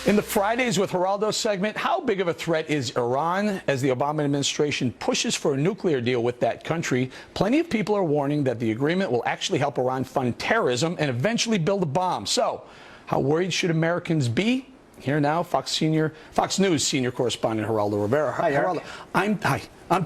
In the Fridays with Geraldo segment, how big of a threat is Iran as the Obama administration pushes for a nuclear deal with that country? Plenty of people are warning that the agreement will actually help Iran fund terrorism and eventually build a bomb. So, how worried should Americans be? Here now, Fox News senior correspondent Geraldo Rivera. Hi, Geraldo, I'm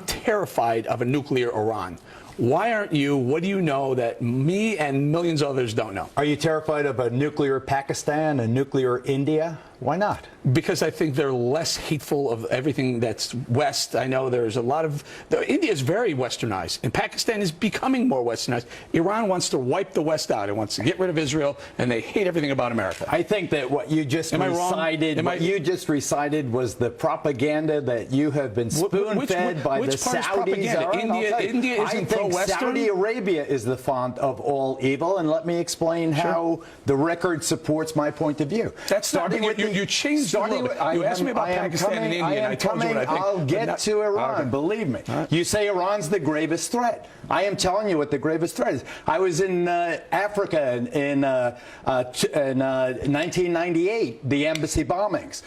terrified of a nuclear Iran. Why aren't you? What do you know that me and millions of others don't know? Are you terrified of a nuclear Pakistan, a nuclear India? Why not? Because I think they're less hateful of everything that's West. I know there's a lot of... India is very westernized, and Pakistan is becoming more westernized. Iran wants to wipe the West out. It wants to get rid of Israel, and they hate everything about America. I think that what you just recited was the propaganda that you have been spoon-fed by the Saudis. India isn't pro-Western. Saudi Arabia is the font of all evil, and let me explain how the record supports my point of view. That's starting with you changed a little bit. You asked me about Pakistan and India, and I told you what I think. I'll get to Iran, believe me. You say Iran's the gravest threat. I am telling you what the gravest threat is. I was in Africa in 1998, the embassy bombings.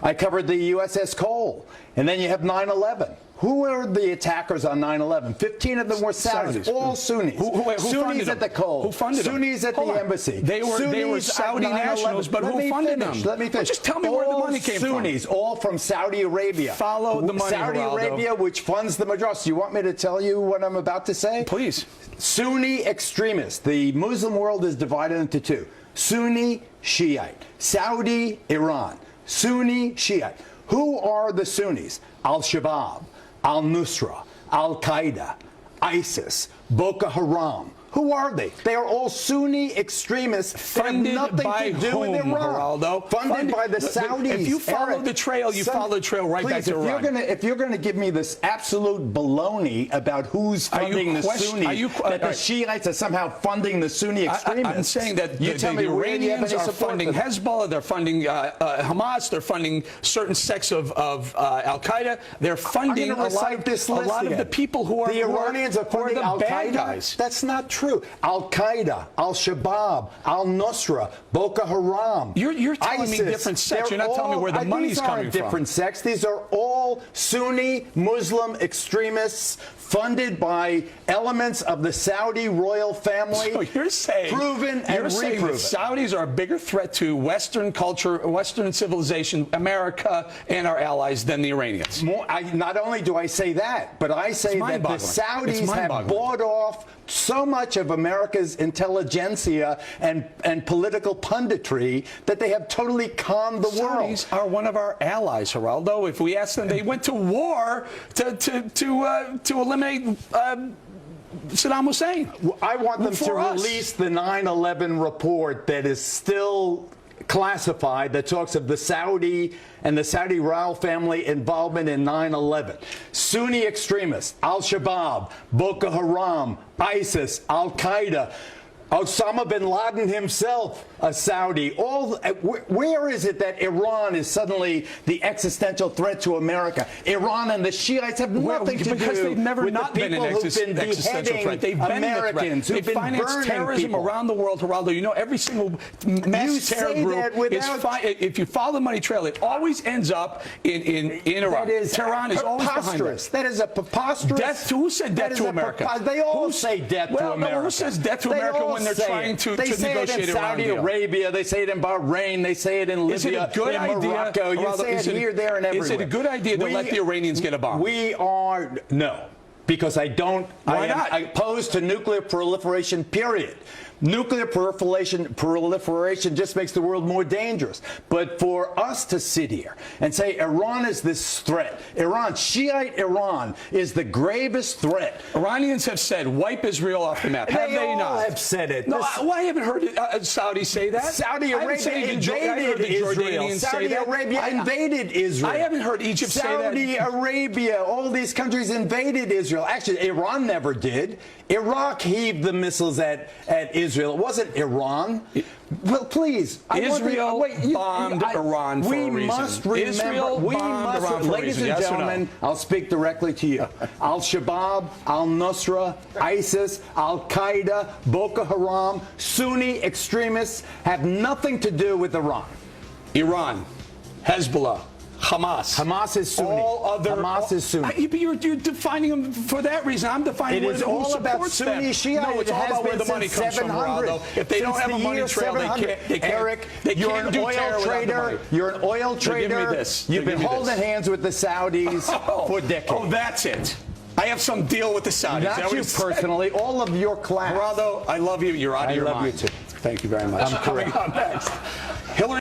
I covered the USS Cole, and then you have 9/11. Who were the attackers on 9/11? 15 of them were Saudis, all Sunnis. Who Sunnis at the Cole. Who funded them? Sunnis at the embassy. They were Saudi nationals, but who funded them? Let me finish. Just tell me where the money came from. Sunnis, all from Saudi Arabia. Follow the money, Saudi Arabia, which funds the majority. You want me to tell you what I'm about to say? Please. Sunni extremists. The Muslim world is divided into two. Sunni, Shiite. Saudi, Iran. Sunni, Shiite. Who are the Sunnis? Al-Shabaab, Al-Nusra, Al-Qaeda, ISIS, Boko Haram. Who are they? They are all Sunni extremists that have nothing to do with Iran. Geraldo? Funded by the Saudis. If you follow the trail, you follow the trail right back to Iran. If you're going to give me this absolute baloney about who's funding the Sunnis, that the Shiites are somehow funding the Sunni extremists. I'm saying that the Iranians are funding Hezbollah, they're funding Hamas, they're funding certain sects of Al-Qaeda. They're funding a lot of the people who are the Iranians are funding the bad Al-Qaeda. guys. That's not true. Al-Qaeda, Al-Shabaab, Al-Nusra, Boko Haram, You're telling me different sects. You're not telling me where the money's coming from. These aren't different sects. These are all Sunni Muslim extremists funded by elements of the Saudi royal family. So you're saying, proven and you're saying the Saudis are a bigger threat to Western culture, Western civilization, America, and our allies than the Iranians. Not only do I say that, but I say that the Saudis have bought off so much of America's intelligentsia and political punditry that they have totally conned the world. Saudis are one of our allies, Geraldo. If we ask them, they went to war to eliminate Saddam Hussein. I want them to release the 9/11 report that is still classified, that talks of the Saudi and the Saudi royal family involvement in 9/11. Sunni extremists, Al-Shabaab, Boko Haram, ISIS, Al-Qaeda, Osama bin Laden himself, a Saudi. Where is it that Iran is suddenly the existential threat to America? Iran and the Shiites have nothing to do because they've never with not the been people an who've been existential threat. They've been Americans who've been finance terrorism people around the world, Geraldo. You know, every single mass terror group is if you follow the money trail, it always ends up in Iran. Tehran is always behind it. That is a preposterous. Who said death to America? They all say death to America. Who says death to America when they're trying to negotiate Iran deal? They say it in Saudi Arabia, they say it in Bahrain, they say it in Libya, in Morocco. You say it here, there, and everywhere. Is it a good idea to let the Iranians get a bomb? No. Because I don't. Why not? I oppose to nuclear proliferation, period. Nuclear proliferation just makes the world more dangerous. But for us to sit here and say Iran is this threat, Shiite Iran is the gravest threat. Iranians have said wipe Israel off the map. Have they not? They have said it. No, I haven't heard Saudis say that. Saudi Arabia invaded Israel. Saudi Arabia invaded Israel. I haven't heard Egypt say that. Saudi Arabia, all these countries invaded Israel. Actually, Iran never did. Iraq heaved the missiles at Israel. It wasn't Iran. Well, please. Israel bombed Iran for a reason. We must remember, ladies and gentlemen, I'll speak directly to you. Al-Shabaab, Al-Nusra, ISIS, Al-Qaeda, Boko Haram, Sunni extremists have nothing to do with Iran. Iran. Hezbollah, Hamas. Hamas is Sunni. Hamas is Sunni. But you're defining them for that reason. I'm defining It is who all about supports them. Sunni Shia. No, it's It all has about where been the money since comes from, 700. Geraldo. If they don't Since have a the money year trail, they 700. can't. Eric, They you're can't an do oil terror without the money. trader. You're an oil trader. Give me this. You've been Give me holding this. hands with the Saudis for decades. Oh, that's it. I have some deal with the Saudis. Not you personally, all of your class. Geraldo, I love you. You're out of your mind. I love you too. Thank you very much. I'm correct. Coming up next, Hillary.